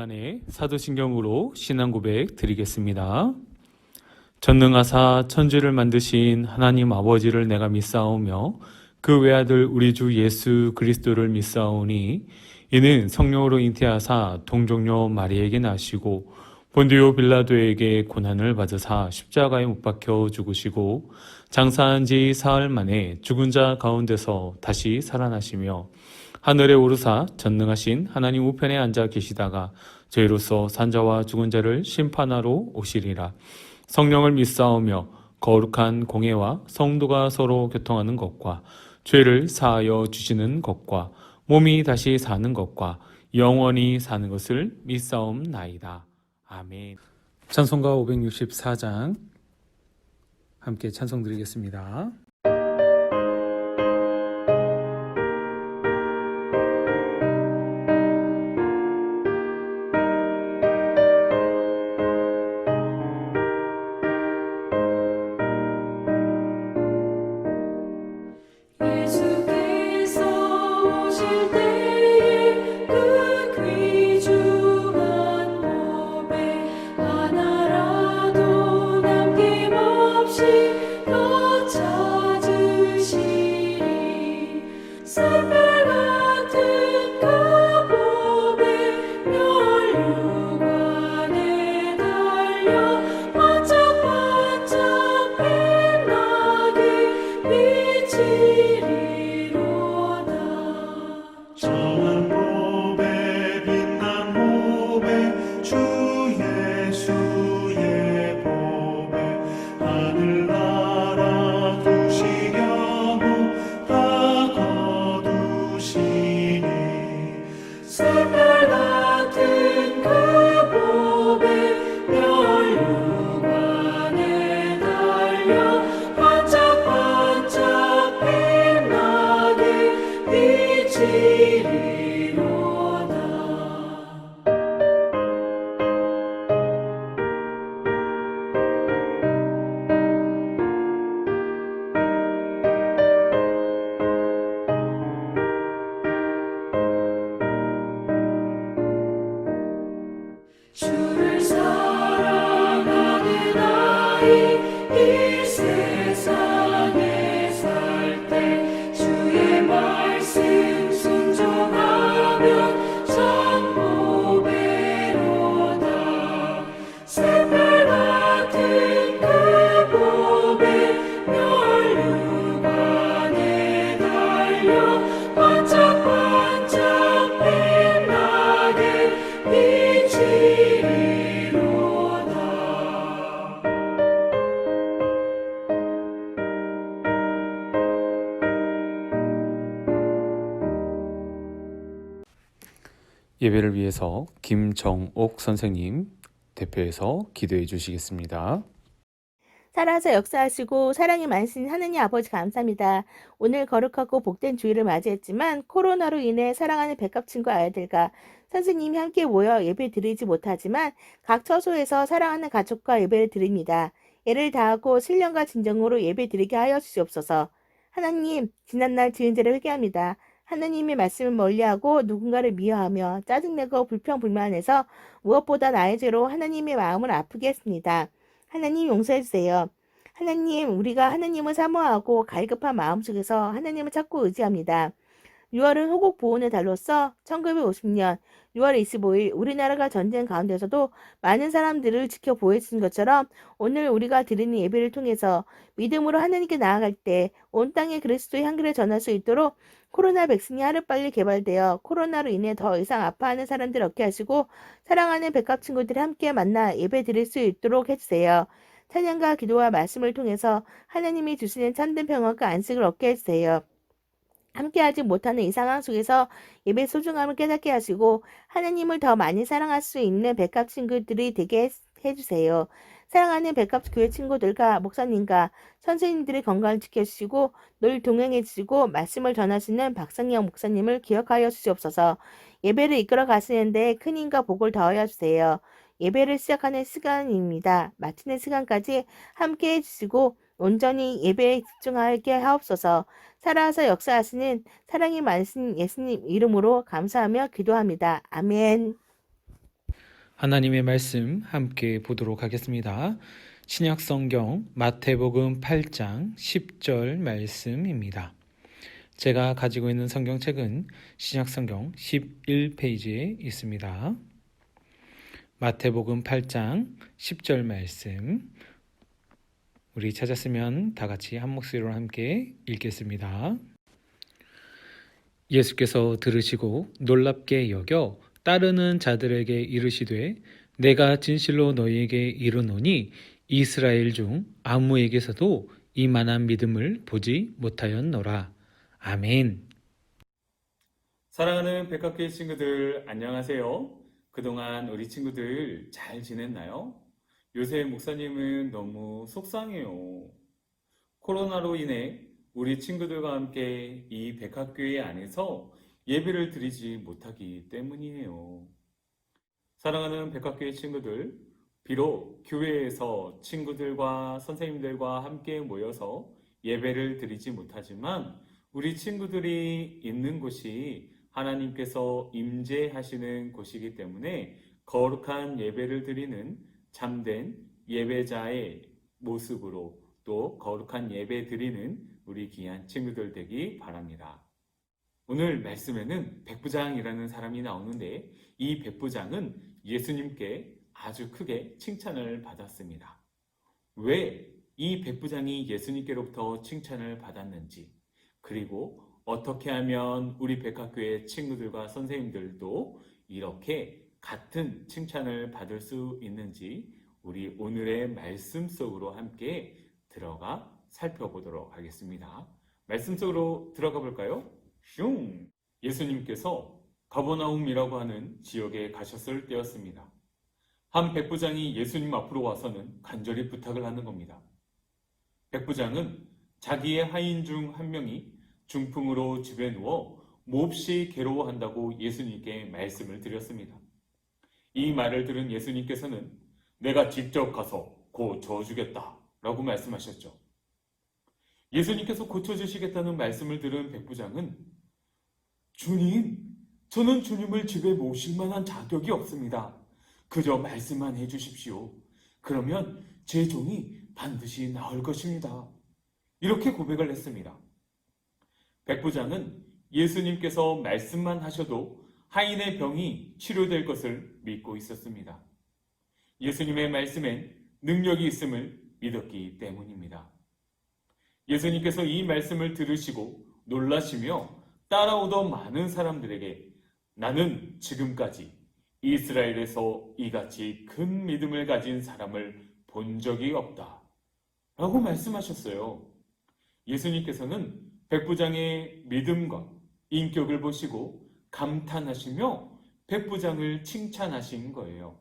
오랜만에 사도신경으로 신앙 고백 드리겠습니다. 전능하사 천지를 만드신 하나님 아버지를 내가 믿사오며 그 외아들 우리 주 예수 그리스도를 믿사오니 이는 성령으로 잉태하사 동정녀 마리에게 나시고 본디오 빌라도에게 고난을 받으사 십자가에 못 박혀 죽으시고 장사한 지 사흘 만에 죽은 자 가운데서 다시 살아나시며 하늘에 오르사 전능하신 하나님 우편에 앉아 계시다가 저희로서 산자와 죽은 자를 심판하러 오시리라. 성령을 믿사오며 거룩한 공예와 성도가 서로 교통하는 것과 죄를 사하여 주시는 것과 몸이 다시 사는 것과 영원히 사는 것을 믿사옵나이다. 아멘. 찬송가 564장 함께 찬송 드리겠습니다. 주를 사랑하는 아이 이 세상에 살 때 주의 말씀 순종하면 참 보배로다. 새별 같은 그 복에 멸류관에 달려 반짝반짝 빛나게 빛이리로다. 예배를 위해서 김정옥 선생님 대표해서 기도해 주시겠습니다. 살아서 역사하시고 사랑이 많으신 하느님 아버지 감사합니다. 오늘 거룩하고 복된 주일을 맞이했지만 코로나로 인해 사랑하는 백합친구 아이들과 선생님이 함께 모여 예배 드리지 못하지만 각 처소에서 사랑하는 가족과 예배를 드립니다. 예를 다하고 신령과 진정으로 예배 드리게 하여 주시옵소서. 하나님, 지난날 지은 죄를 회개합니다. 하느님의 말씀을 멀리하고 누군가를 미워하며 짜증내고 불평불만해서 무엇보다 나의 죄로 하나님의 마음을 아프게 했습니다. 하나님 용서해 주세요. 하나님, 우리가 하나님을 사모하고 갈급한 마음속에서 하나님을 찾고 의지합니다. 6월은 호국 보훈의 달로서 1950년 6월 25일 우리나라가 전쟁 가운데서도 많은 사람들을 지켜 보호해주신 것처럼 오늘 우리가 드리는 예배를 통해서 믿음으로 하나님께 나아갈 때 온 땅에 그리스도의 향기를 전할 수 있도록 코로나 백신이 하루빨리 개발되어 코로나로 인해 더 이상 아파하는 사람들 얻게 하시고 사랑하는 백합 친구들이 함께 만나 예배 드릴 수 있도록 해주세요. 찬양과 기도와 말씀을 통해서 하나님이 주시는 참된 평안과 안식을 얻게 해주세요. 함께하지 못하는 이 상황 속에서 예배 소중함을 깨닫게 하시고 하나님을 더 많이 사랑할 수 있는 백합 친구들이 되게 해주세요. 사랑하는 백합 교회 친구들과 목사님과 선생님들의 건강을 지켜주시고 늘 동행해 주시고 말씀을 전하시는 박상영 목사님을 기억하여 주시옵소서. 예배를 이끌어 가시는데 큰 힘과 복을 더하여 주세요. 예배를 시작하는 시간입니다. 마치는 시간까지 함께 해주시고 온전히 예배에 집중하게 하옵소서. 살아서 역사하시는 사랑이 많으신 예수님 이름으로 감사하며 기도합니다. 아멘. 하나님의 말씀 함께 보도록 하겠습니다. 신약 성경 마태복음 8장 10절 말씀입니다. 제가 가지고 있는 성경책은 신약 성경 11페이지에 있습니다. 마태복음 8장 10절 말씀, 우리 찾았으면 다 같이 한 목소리로 함께 읽겠습니다. 예수께서 들으시고 놀랍게 여겨 따르는 자들에게 이르시되 내가 진실로 너희에게 이르노니 이스라엘 중 아무에게서도 이만한 믿음을 보지 못하였노라. 아멘. 사랑하는 백학교의 친구들, 안녕하세요. 그동안 우리 친구들 잘 지냈나요? 요새 목사님은 너무 속상해요. 코로나로 인해 우리 친구들과 함께 이 백학교회 안에서 예배를 드리지 못하기 때문이에요. 사랑하는 백학교회 친구들, 비록 교회에서 친구들과 선생님들과 함께 모여서 예배를 드리지 못하지만 우리 친구들이 있는 곳이 하나님께서 임재하시는 곳이기 때문에 거룩한 예배를 드리는 참된 예배자의 모습으로 또 거룩한 예배 드리는 우리 귀한 친구들 되기 바랍니다. 오늘 말씀에는 백부장이라는 사람이 나오는데 이 백부장은 예수님께 아주 크게 칭찬을 받았습니다. 왜 이 백부장이 예수님께로부터 칭찬을 받았는지, 그리고 어떻게 하면 우리 백학교의 친구들과 선생님들도 이렇게 같은 칭찬을 받을 수 있는지 우리 오늘의 말씀 속으로 함께 들어가 살펴보도록 하겠습니다. 말씀 속으로 들어가 볼까요? 슝! 예수님께서 가버나움이라고 하는 지역에 가셨을 때였습니다. 한 백부장이 예수님 앞으로 와서는 간절히 부탁을 하는 겁니다. 백부장은 자기의 하인 중 한 명이 중풍으로 집에 누워 몹시 괴로워한다고 예수님께 말씀을 드렸습니다. 이 말을 들은 예수님께서는 내가 직접 가서 고쳐주겠다 라고 말씀하셨죠. 예수님께서 고쳐주시겠다는 말씀을 들은 백부장은 주님, 저는 주님을 집에 모실 만한 자격이 없습니다. 그저 말씀만 해주십시오. 그러면 제 종이 반드시 나을 것입니다. 이렇게 고백을 했습니다. 백부장은 예수님께서 말씀만 하셔도 하인의 병이 치료될 것을 믿고 있었습니다. 예수님의 말씀엔 능력이 있음을 믿었기 때문입니다. 예수님께서 이 말씀을 들으시고 놀라시며 따라오던 많은 사람들에게 나는 지금까지 이스라엘에서 이같이 큰 믿음을 가진 사람을 본 적이 없다 라고 말씀하셨어요. 예수님께서는 백부장의 믿음과 인격을 보시고 감탄하시며 백부장을 칭찬하신 거예요.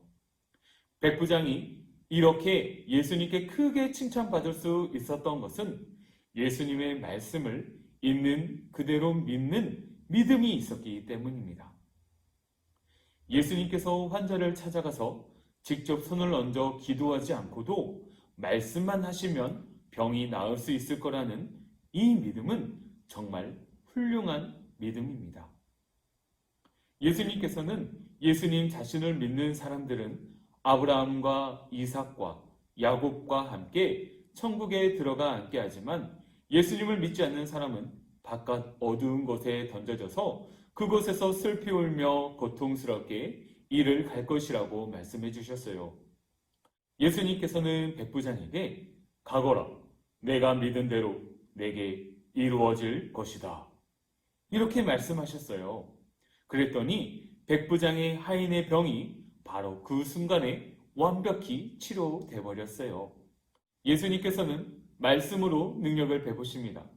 백부장이 이렇게 예수님께 크게 칭찬받을 수 있었던 것은 예수님의 말씀을 있는 그대로 믿는 믿음이 있었기 때문입니다. 예수님께서 환자를 찾아가서 직접 손을 얹어 기도하지 않고도 말씀만 하시면 병이 나을 수 있을 거라는 이 믿음은 정말 훌륭한 믿음입니다. 예수님께서는 예수님 자신을 믿는 사람들은 아브라함과 이삭과 야곱과 함께 천국에 들어가 앉게 하지만 예수님을 믿지 않는 사람은 바깥 어두운 곳에 던져져서 그곳에서 슬피 울며 고통스럽게 이를 갈 것이라고 말씀해 주셨어요. 예수님께서는 백부장에게 가거라, 내가 믿은 대로 내게 이루어질 것이다. 이렇게 말씀하셨어요. 그랬더니 백부장의 하인의 병이 바로 그 순간에 완벽히 치료돼 버렸어요. 예수님께서는 말씀으로 능력을 베푸십니다.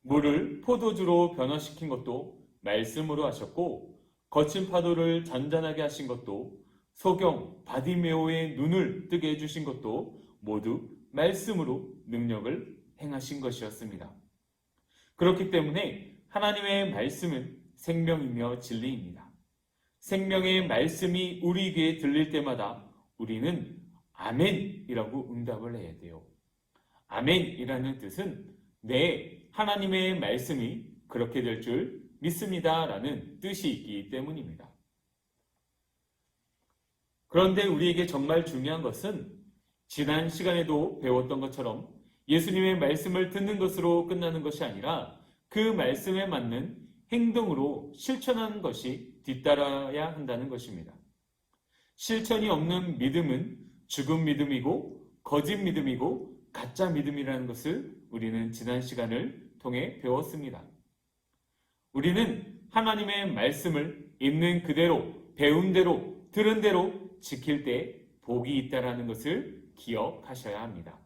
물을 포도주로 변화시킨 것도 말씀으로 하셨고 거친 파도를 잔잔하게 하신 것도 소경 바디메오의 눈을 뜨게 해주신 것도 모두 말씀으로 능력을 행하신 것이었습니다. 그렇기 때문에 하나님의 말씀은 생명이며 진리입니다. 생명의 말씀이 우리 귀에 들릴 때마다 우리는 아멘이라고 응답을 해야 돼요. 아멘이라는 뜻은 네, 하나님의 말씀이 그렇게 될 줄 믿습니다 라는 뜻이 있기 때문입니다. 그런데 우리에게 정말 중요한 것은 지난 시간에도 배웠던 것처럼 예수님의 말씀을 듣는 것으로 끝나는 것이 아니라 그 말씀에 맞는 행동으로 실천하는 것이 뒤따라야 한다는 것입니다. 실천이 없는 믿음은 죽은 믿음이고 거짓 믿음이고 가짜 믿음이라는 것을 우리는 지난 시간을 통해 배웠습니다. 우리는 하나님의 말씀을 있는 그대로, 배운 대로, 들은 대로 지킬 때 복이 있다는 것을 기억하셔야 합니다.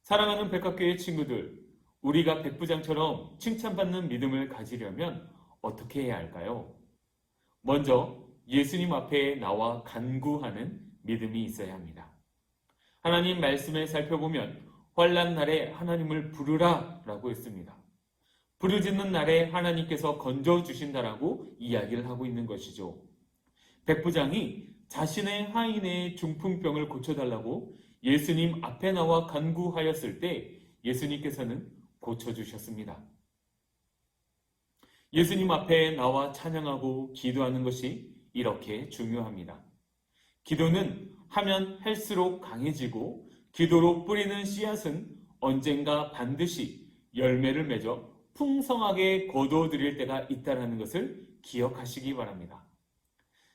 사랑하는 백합교회 친구들, 우리가 백부장처럼 칭찬받는 믿음을 가지려면 어떻게 해야 할까요? 먼저 예수님 앞에 나와 간구하는 믿음이 있어야 합니다. 하나님 말씀을 살펴보면 환난 날에 하나님을 부르라 라고 했습니다. 부르짖는 날에 하나님께서 건져주신다라고 이야기를 하고 있는 것이죠. 백부장이 자신의 하인의 중풍병을 고쳐달라고 예수님 앞에 나와 간구하였을 때 예수님께서는 고쳐주셨습니다. 예수님 앞에 나와 찬양하고 기도하는 것이 이렇게 중요합니다. 기도는 하면 할수록 강해지고 기도로 뿌리는 씨앗은 언젠가 반드시 열매를 맺어 풍성하게 거두어드릴 때가 있다는 것을 기억하시기 바랍니다.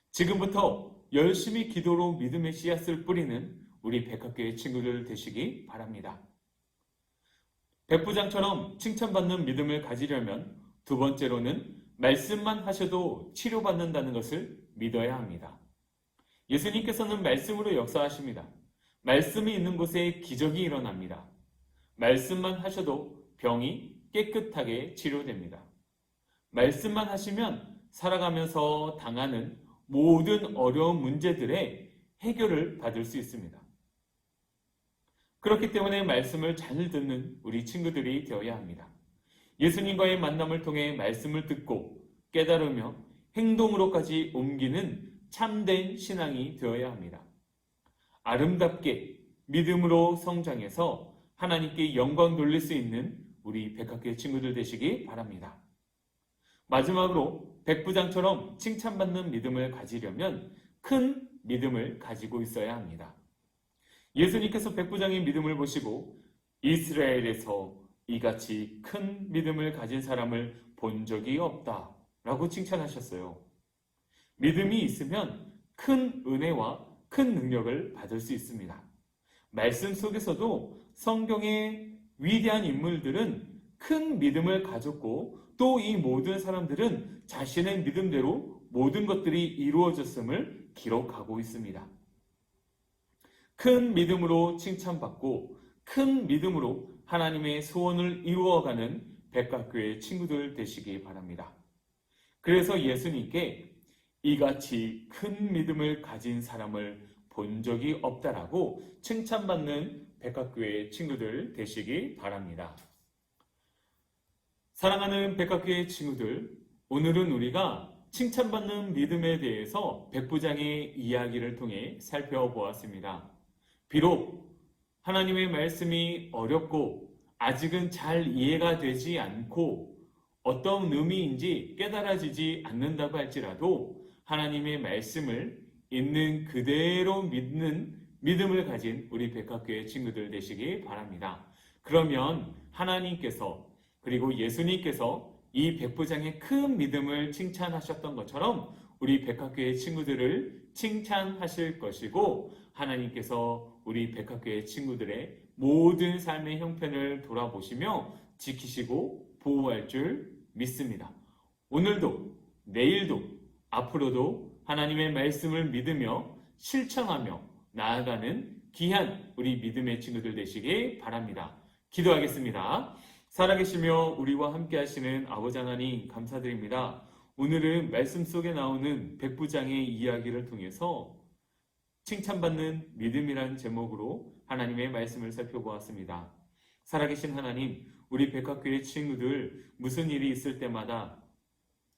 지금부터 열심히 기도로 믿음의 씨앗을 뿌리는 우리 백합교회 친구들 되시기 바랍니다. 백부장처럼 칭찬받는 믿음을 가지려면 두 번째로는 말씀만 하셔도 치료받는다는 것을 믿어야 합니다. 예수님께서는 말씀으로 역사하십니다. 말씀이 있는 곳에 기적이 일어납니다. 말씀만 하셔도 병이 깨끗하게 치료됩니다. 말씀만 하시면 살아가면서 당하는 모든 어려운 문제들의 해결을 받을 수 있습니다. 그렇기 때문에 말씀을 잘 듣는 우리 친구들이 되어야 합니다. 예수님과의 만남을 통해 말씀을 듣고 깨달으며 행동으로까지 옮기는 참된 신앙이 되어야 합니다. 아름답게 믿음으로 성장해서 하나님께 영광 돌릴 수 있는 우리 백합교회 친구들 되시기 바랍니다. 마지막으로 백부장처럼 칭찬받는 믿음을 가지려면 큰 믿음을 가지고 있어야 합니다. 예수님께서 백부장의 믿음을 보시고 이스라엘에서 이같이 큰 믿음을 가진 사람을 본 적이 없다 라고 칭찬하셨어요. 믿음이 있으면 큰 은혜와 큰 능력을 받을 수 있습니다. 말씀 속에서도 성경의 위대한 인물들은 큰 믿음을 가졌고 또 이 모든 사람들은 자신의 믿음대로 모든 것들이 이루어졌음을 기록하고 있습니다. 큰 믿음으로 칭찬받고 큰 믿음으로 하나님의 소원을 이루어가는 백합교회 친구들 되시기 바랍니다. 그래서 예수님께 이같이 큰 믿음을 가진 사람을 본 적이 없다라고 칭찬받는 백합교회 친구들 되시기 바랍니다. 사랑하는 백합교회 친구들, 오늘은 우리가 칭찬받는 믿음에 대해서 백부장의 이야기를 통해 살펴보았습니다. 비록 하나님의 말씀이 어렵고 아직은 잘 이해가 되지 않고 어떤 의미인지 깨달아지지 않는다고 할지라도 하나님의 말씀을 있는 그대로 믿는 믿음을 가진 우리 백합교회 친구들 되시기 바랍니다. 그러면 하나님께서 그리고 예수님께서 이 백부장의 큰 믿음을 칭찬하셨던 것처럼 우리 백합교회 친구들을 칭찬하실 것이고 하나님께서 우리 백합교회 친구들의 모든 삶의 형편을 돌아보시며 지키시고 보호할 줄 믿습니다. 오늘도 내일도 앞으로도 하나님의 말씀을 믿으며 실천하며 나아가는 귀한 우리 믿음의 친구들 되시기 바랍니다. 기도하겠습니다. 살아계시며 우리와 함께 하시는 아버지 하나님 감사드립니다. 오늘은 말씀 속에 나오는 백부장의 이야기를 통해서 칭찬받는 믿음이란 제목으로 하나님의 말씀을 살펴보았습니다. 살아계신 하나님, 우리 백합교회 친구들 무슨 일이 있을 때마다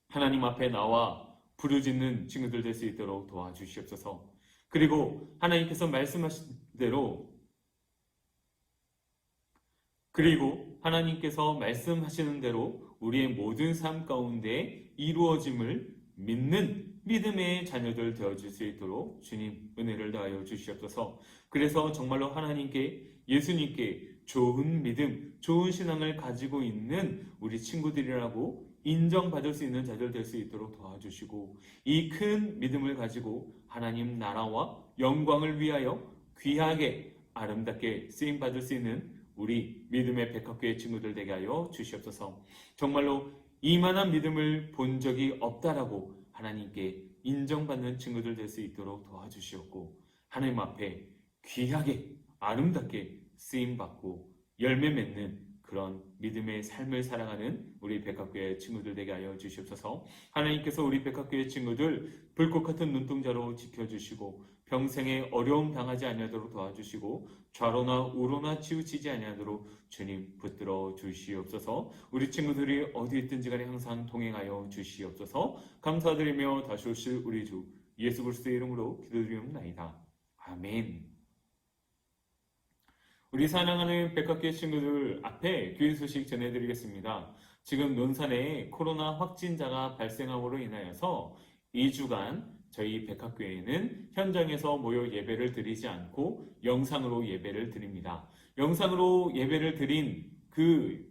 하나님 앞에 나와 부르짖는 친구들 될 수 있도록 도와주시옵소서. 그리고 하나님께서 말씀하신 대로 하나님께서 말씀하시는 대로 우리의 모든 삶 가운데 이루어짐을 믿는 믿음의 자녀들 되어줄 수 있도록 주님 은혜를 더하여 주시옵소서. 그래서 정말로 하나님께, 예수님께 좋은 믿음, 좋은 신앙을 가지고 있는 우리 친구들이라고 인정받을 수 있는 자들 될 수 있도록 도와주시고, 이 큰 믿음을 가지고 하나님 나라와 영광을 위하여 귀하게 아름답게 쓰임받을 수 있는 우리 믿음의 백합교회 친구들 되게 하여 주시옵소서. 정말로 이만한 믿음을 본 적이 없다라고 하나님께 인정받는 친구들 될 수 있도록 도와주시옵고, 하나님 앞에 귀하게 아름답게 쓰임받고 열매 맺는 그런 믿음의 삶을 살아가는 우리 백합교회 친구들 되게 하여 주시옵소서. 하나님께서 우리 백합교회 친구들 불꽃 같은 눈동자로 지켜주시고 평생에 어려움 당하지 아니하도록 도와주시고 좌로나 우로나 치우치지 아니하도록 주님 붙들어 주시옵소서. 우리 친구들이 어디 있든지 간에 항상 동행하여 주시옵소서. 감사드리며 다시 오실 우리 주 예수 그리스도의 이름으로 기도드리옵나이다. 아멘. 우리 사랑하는 백합교회 친구들 앞에 교회 소식 전해드리겠습니다. 지금 논산에 코로나 확진자가 발생함으로 인하여서 2주간 저희 백합교회는 현장에서 모여 예배를 드리지 않고 영상으로 예배를 드립니다. 영상으로 예배를 드린 그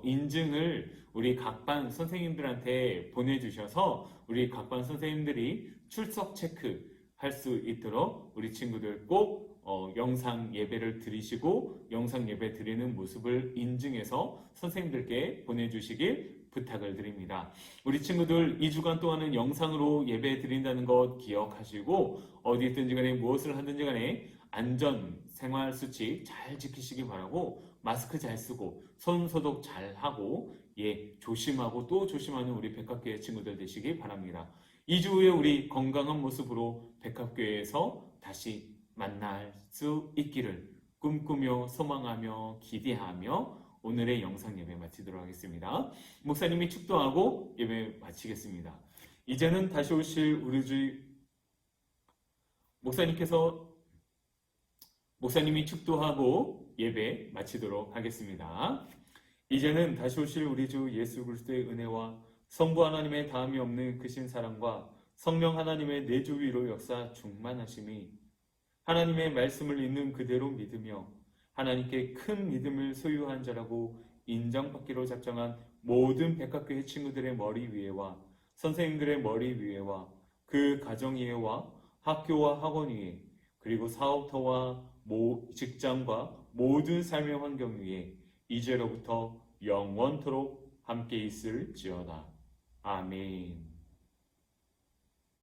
인증을 우리 각반 선생님들한테 보내주셔서 우리 각반 선생님들이 출석 체크할 수 있도록 우리 친구들 꼭 영상 예배를 드리시고 영상 예배 드리는 모습을 인증해서 선생님들께 보내주시길 부탁을 드립니다. 우리 친구들 2주간 동안은 영상으로 예배 드린다는 것 기억하시고 어디 있든지 간에 무엇을 하든지 간에 안전 생활 수칙 잘 지키시기 바라고 마스크 잘 쓰고 손 소독 잘 하고 조심하고 또 조심하는 우리 백합교회 친구들 되시기 바랍니다. 2주 후에 우리 건강한 모습으로 백합교회에서 다시 만날 수 있기를 꿈꾸며 소망하며 기대하며 오늘의 영상 예배 마치도록 하겠습니다. 목사님이 축도하고 예배 마치겠습니다. 이제는 다시 오실 우리 주 목사님이 축도하고 예배 마치도록 하겠습니다. 이제는 다시 오실 우리 주 예수 그리스도의 은혜와 성부 하나님의 다함이 없는 크신 사랑과 성령 하나님의 내주 위로 역사 충만하심이 하나님의 말씀을 있는 그대로 믿으며 하나님께 큰 믿음을 소유한 자라고 인정받기로 작정한 모든 백합교회 친구들의 머리 위에와 선생님들의 머리 위에와 그 가정 위에와 학교와 학원 위에 그리고 사업터와 직장과 모든 삶의 환경 위에 이제로부터 영원토록 함께 있을지어다. 아멘.